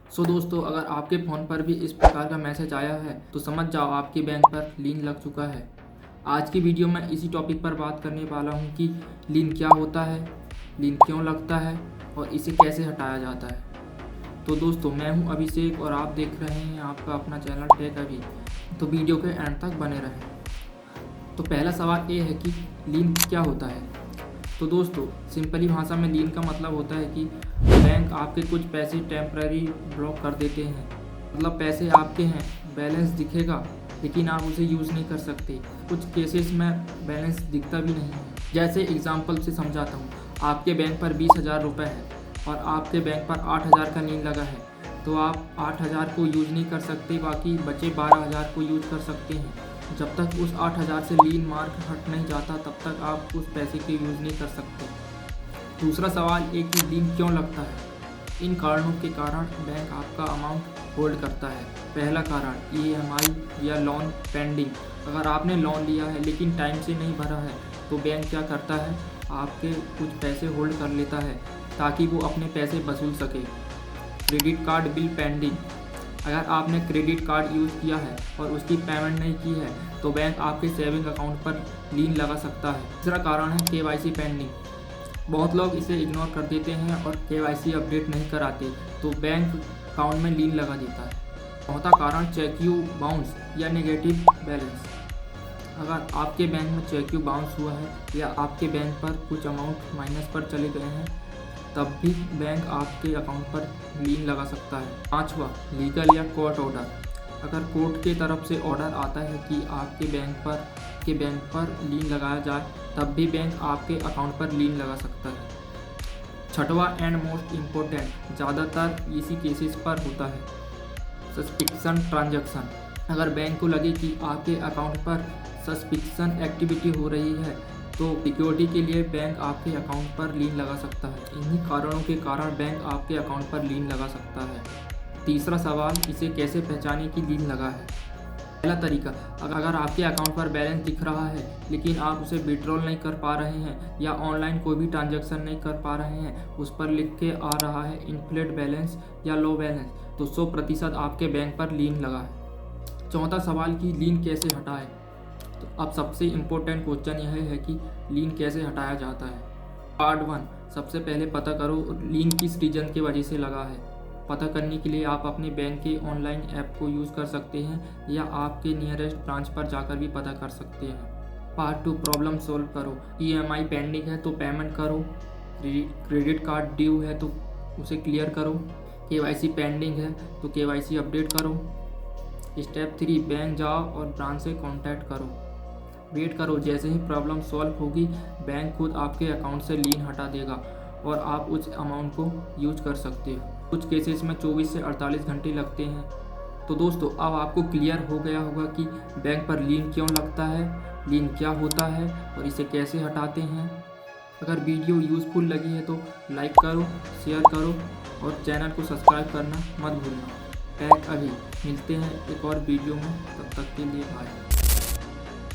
दोस्तों, अगर आपके फ़ोन पर भी इस प्रकार का मैसेज आया है तो समझ जाओ आपके बैंक पर लीन लग चुका है। आज की वीडियो में इसी टॉपिक पर बात करने वाला हूँ कि लीन क्या होता है, लीन क्यों लगता है और इसे कैसे हटाया जाता है। तो दोस्तों, मैं हूँ अभिषेक और आप देख रहे हैं आपका अपना चैनल टेक अभी। तो वीडियो के एंड तक बने रहें। तो पहला सवाल ये है कि लीन क्या होता है। तो दोस्तों, सिंपली भाषा में लीन का मतलब होता है कि बैंक आपके कुछ पैसे टेम्पररी ब्लॉक कर देते हैं। मतलब पैसे आपके हैं, बैलेंस दिखेगा लेकिन आप उसे यूज़ नहीं कर सकते। कुछ केसेस में बैलेंस दिखता भी नहीं है। जैसे एग्जांपल से समझाता हूँ, आपके बैंक पर 20,000 रुपये है और आपके बैंक पर 8,000 का लीन लगा है, तो आप 8,000 को यूज़ नहीं कर सकते, बाकी बचे 12,000 को यूज़ कर सकते हैं। जब तक उस 8,000 से लीन मार्क हट नहीं जाता तब तक आप उस पैसे के यूज़ नहीं कर सकते। दूसरा सवाल ये कि लीन क्यों लगता है। इन कारणों के कारण बैंक आपका अमाउंट होल्ड करता है। पहला कारण EMI या लोन पेंडिंग। अगर आपने लोन लिया है लेकिन टाइम से नहीं भरा है तो बैंक क्या करता है, आपके कुछ पैसे होल्ड कर लेता है ताकि वो अपने पैसे वसूल सके। Credit card bill pending. अगर आपने क्रेडिट कार्ड यूज़ किया है और उसकी पेमेंट नहीं की है तो बैंक आपके सेविंग अकाउंट पर लीन लगा सकता है। तीसरा कारण है KYC पेंडिंग। बहुत लोग इसे इग्नोर कर देते हैं और KYC अपडेट नहीं कराते तो बैंक अकाउंट में लीन लगा देता है। चौथा कारण चेक यू बाउंस या नेगेटिव बैलेंस। अगर आपके बैंक में चेक यू बाउंस हुआ है या आपके बैंक पर कुछ अमाउंट माइनस पर चले गए हैं तब भी बैंक आपके अकाउंट पर लीन लगा सकता है। पांचवा, लीगल या कोर्ट ऑर्डर। अगर कोर्ट की तरफ से ऑर्डर आता है कि आपके बैंक पर लीन लगाया जाए तब भी बैंक आपके अकाउंट पर लीन लगा सकता है। छठवां एंड मोस्ट इम्पोर्टेंट, ज़्यादातर इसी केसेस पर होता है, सस्पिक्शन ट्रांजैक्शन। अगर बैंक को लगे कि आपके अकाउंट पर सस्पिक्शन एक्टिविटी हो रही है तो सिक्योरिटी के लिए बैंक आपके अकाउंट पर लीन लगा सकता है। इन्हीं कारणों के कारण बैंक आपके अकाउंट पर लीन लगा सकता है। तीसरा सवाल, इसे कैसे पहचानें कि लीन लगा है। पहला तरीका, अगर आपके अकाउंट पर बैलेंस दिख रहा है लेकिन आप उसे विड्रॉल नहीं कर पा रहे हैं या ऑनलाइन कोई भी ट्रांजैक्शन नहीं कर पा रहे हैं, उस पर लिख के आ रहा है इनफ्लेट बैलेंस या लो बैलेंस, तो 100% आपके बैंक पर लीन लगा है। चौथा सवाल कि लीन कैसे हटाएं। तो अब सबसे इम्पोर्टेंट क्वेश्चन यह है कि लीन कैसे हटाया जाता है। पार्ट 1, सबसे पहले पता करो लीन किस रीजन की वजह से लगा है। पता करने के लिए आप अपने बैंक के ऑनलाइन ऐप को यूज़ कर सकते हैं या आपके नियरेस्ट ब्रांच पर जाकर भी पता कर सकते हैं। पार्ट 2, प्रॉब्लम सॉल्व करो। EMI पेंडिंग है तो पेमेंट करो, क्रेडिट कार्ड ड्यू है तो उसे क्लियर करो, KYC पेंडिंग है तो KYC अपडेट करो। स्टेप 3, बैंक जाओ और ब्रांच से कॉन्टैक्ट करो। वेट करो, जैसे ही प्रॉब्लम सॉल्व होगी बैंक खुद आपके अकाउंट से लीन हटा देगा और आप उस अमाउंट को यूज कर सकते हो। कुछ केसेस में 24 से 48 घंटे लगते हैं। तो दोस्तों, अब आपको क्लियर हो गया होगा कि बैंक पर लीन क्यों लगता है, लीन क्या होता है और इसे कैसे हटाते हैं। अगर वीडियो यूज़फुल लगी है तो लाइक करो, शेयर करो और चैनल को सब्सक्राइब करना मत भूलना। टेक अभी मिलते हैं एक और वीडियो में, तब तक के लिए बाय।